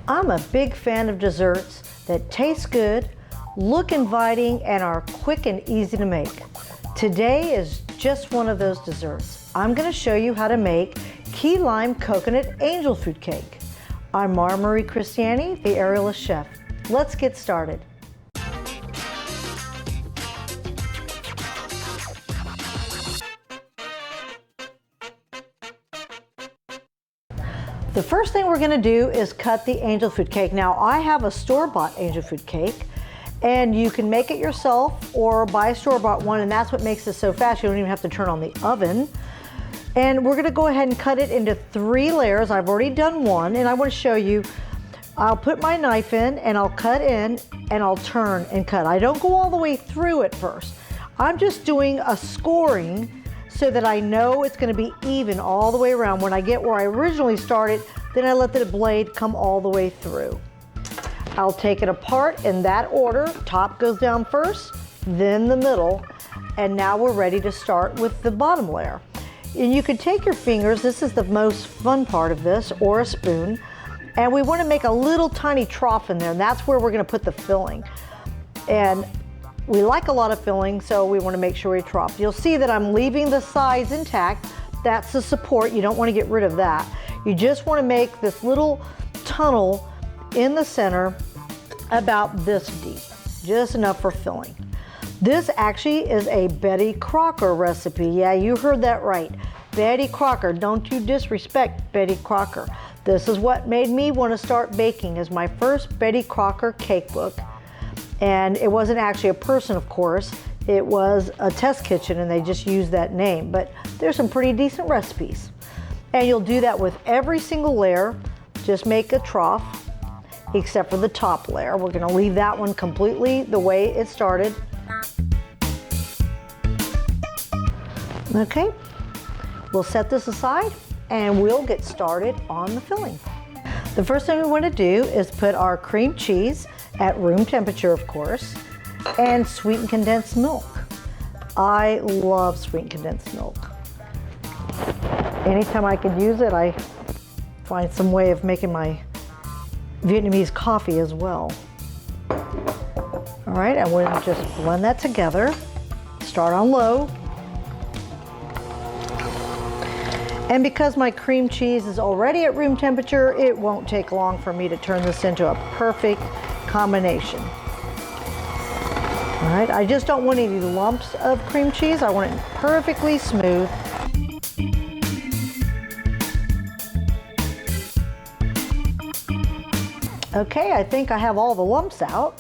I'm a big fan of desserts that taste good, look inviting, and are quick and easy to make. Today is just one of those desserts. I'm going to show you how to make key lime coconut angel food cake. I'm Mara Marie Christiani, the Aerialist Chef. Let's get started. The first thing we're going to do is cut the angel food cake. Now, I have a store-bought angel food cake, and you can make it yourself or buy a store-bought one, and that's what makes this so fast. You don't even have to turn on the oven. And we're going to go ahead and cut it into 3 layers. I've already done one, and I want to show you. I'll put my knife in, and I'll cut in, and I'll turn and cut. I don't go all the way through it first. I'm just doing a scoring so that I know it's going to be even all the way around. When I get where I originally started, then I let the blade come all the way through. I'll take it apart in that order. Top goes down first, then the middle, and now we're ready to start with the bottom layer. And you can take your fingers, this is the most fun part of this, or a spoon, and we want to make a little tiny trough in there, and that's where we're going to put the filling. And we like a lot of filling, so we want to make sure we trough. You'll see that I'm leaving the sides intact. That's the support. You don't want to get rid of that. You just want to make this little tunnel in the center about this deep, just enough for filling. This actually is a Betty Crocker recipe. Yeah, you heard that right. Betty Crocker. Don't you disrespect Betty Crocker. This is what made me want to start baking, is my first Betty Crocker cake book. And it wasn't actually a person, of course. It was a test kitchen, and they just used that name. But there's some pretty decent recipes. And you'll do that with every single layer. Just make a trough, except for the top layer. We're going to leave that one completely the way it started. Okay, we'll set this aside, and we'll get started on the filling. The first thing we want to do is put our cream cheese at room temperature, of course, and sweetened condensed milk. I love sweetened condensed milk. Anytime I can use it, I find some way of making my Vietnamese coffee as well. All right, I'm going to just blend that together. Start on low. And because my cream cheese is already at room temperature, it won't take long for me to turn this into a perfect combination. All right, I just don't want any lumps of cream cheese. I want it perfectly smooth. Okay, I think I have all the lumps out.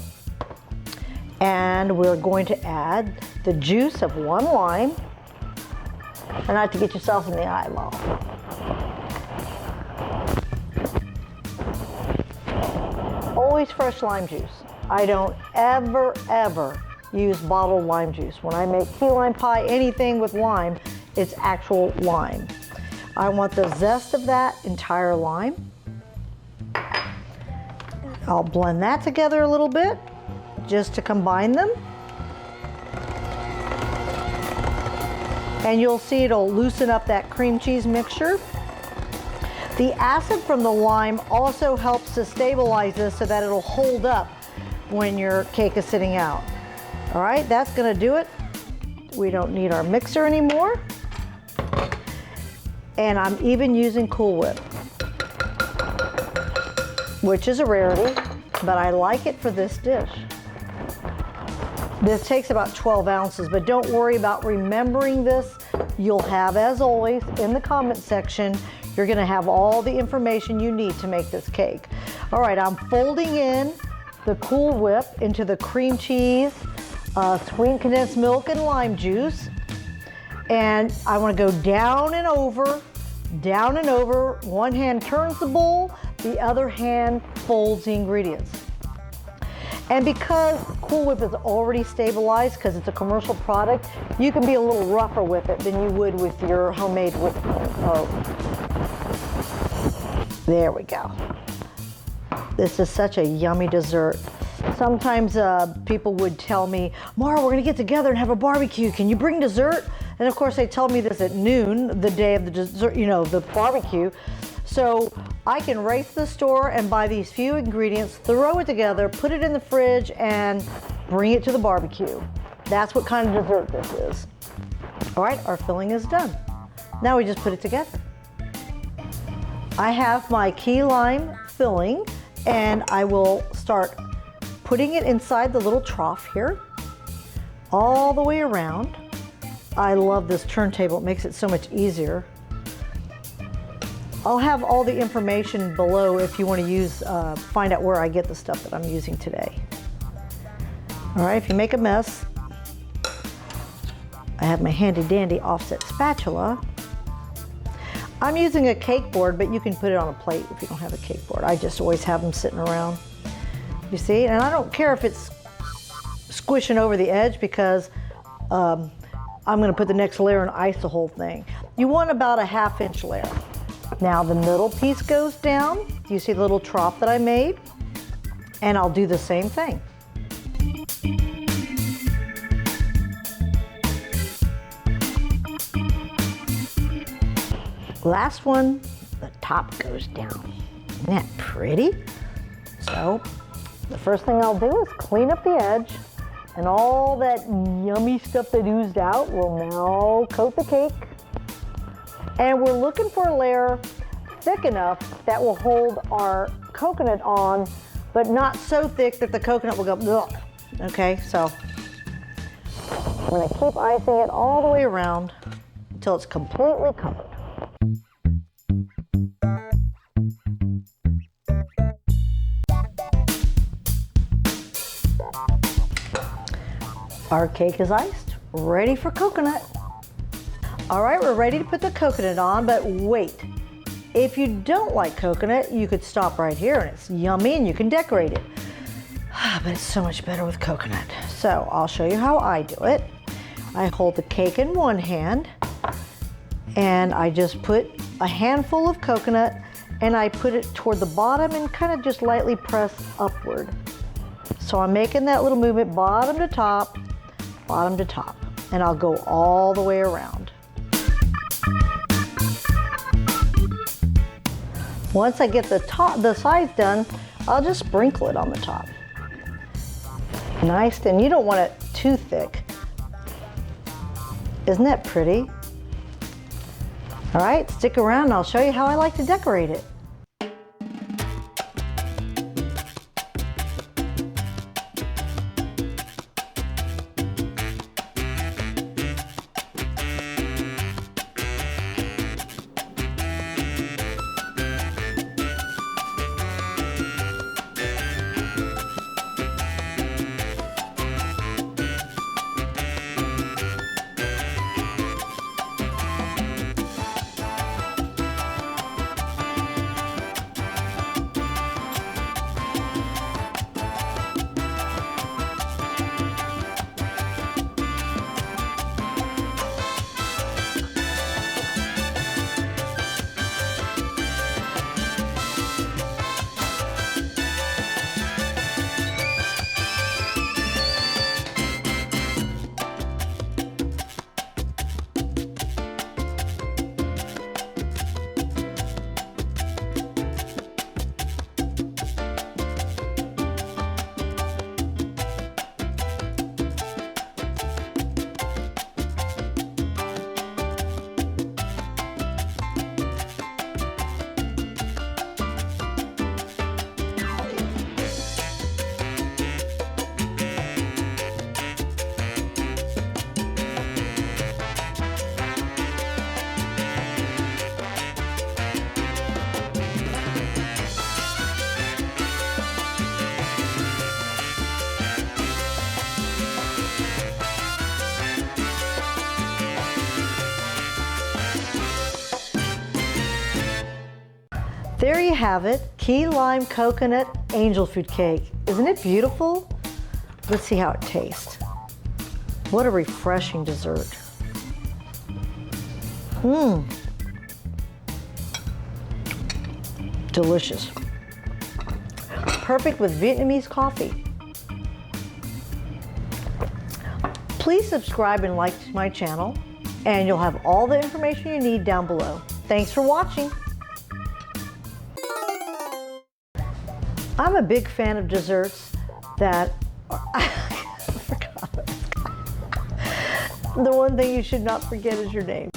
And we're going to add the juice of 1 lime. And not to get yourself in the eyeball. Always fresh lime juice. I don't ever use bottled lime juice. When I make key lime pie, anything with lime, it's actual lime. I want the zest of that entire lime. I'll blend that together a little bit just to combine them. And you'll see it'll loosen up that cream cheese mixture. The acid from the lime also helps to stabilize this so that it'll hold up when your cake is sitting out. All right, that's gonna do it. We don't need our mixer anymore. And I'm even using Cool Whip, which is a rarity, but I like it for this dish. This takes about 12 ounces, but don't worry about remembering this. You'll have, as always, in the comment section, you're gonna have all the information you need to make this cake. All right, I'm folding in the Cool Whip into the cream cheese, sweetened condensed milk, and lime juice. And I wanna go down and over. One hand turns the bowl, the other hand folds the ingredients. And because Cool Whip is already stabilized, because it's a commercial product, you can be a little rougher with it than you would with your homemade whipped cream. Oh, there we go. This is such a yummy dessert. Sometimes people would tell me, Mara, we're gonna get together and have a barbecue. Can you bring dessert? And of course they tell me this at noon, the day of the dessert, the barbecue. So I can race to the store and buy these few ingredients, throw it together, put it in the fridge, and bring it to the barbecue. That's what kind of dessert this is. All right, our filling is done. Now we just put it together. I have my key lime filling, and I will start putting it inside the little trough here, all the way around. I love this turntable, it makes it so much easier. I'll have all the information below if you want to use, find out where I get the stuff that I'm using today. All right, if you make a mess, I have my handy dandy offset spatula. I'm using a cake board, but you can put it on a plate if you don't have a cake board. I just always have them sitting around. You see, and I don't care if it's squishing over the edge because I'm gonna put the next layer and ice the whole thing. You want about a 1/2 inch layer. Now the middle piece goes down. You see the little trough that I made? And I'll do the same thing. Last one, the top goes down. Isn't that pretty? So the first thing I'll do is clean up the edge, and all that yummy stuff that oozed out will now coat the cake. And we're looking for a layer thick enough that will hold our coconut on, but not so thick that the coconut will go, ugh. Okay, so I'm gonna keep icing it all the way around until it's completely covered. Our cake is iced, ready for coconut. All right, we're ready to put the coconut on, but wait. If you don't like coconut, you could stop right here and it's yummy and you can decorate it. But it's so much better with coconut. So I'll show you how I do it. I hold the cake in one hand and I just put a handful of coconut and I put it toward the bottom and kind of just lightly press upward. So I'm making that little movement bottom to top, and I'll go all the way around. Once I get the sides done, I'll just sprinkle it on the top. Nice, and you don't want it too thick. Isn't that pretty? All right, stick around and I'll show you how I like to decorate it. There you have it, key lime coconut angel food cake. Isn't it beautiful? Let's see how it tastes. What a refreshing dessert. Delicious. Perfect with Vietnamese coffee. Please subscribe and like my channel, and you'll have all the information you need down below. Thanks for watching. I'm a big fan of desserts that are, I forgot. The one thing you should not forget is your name.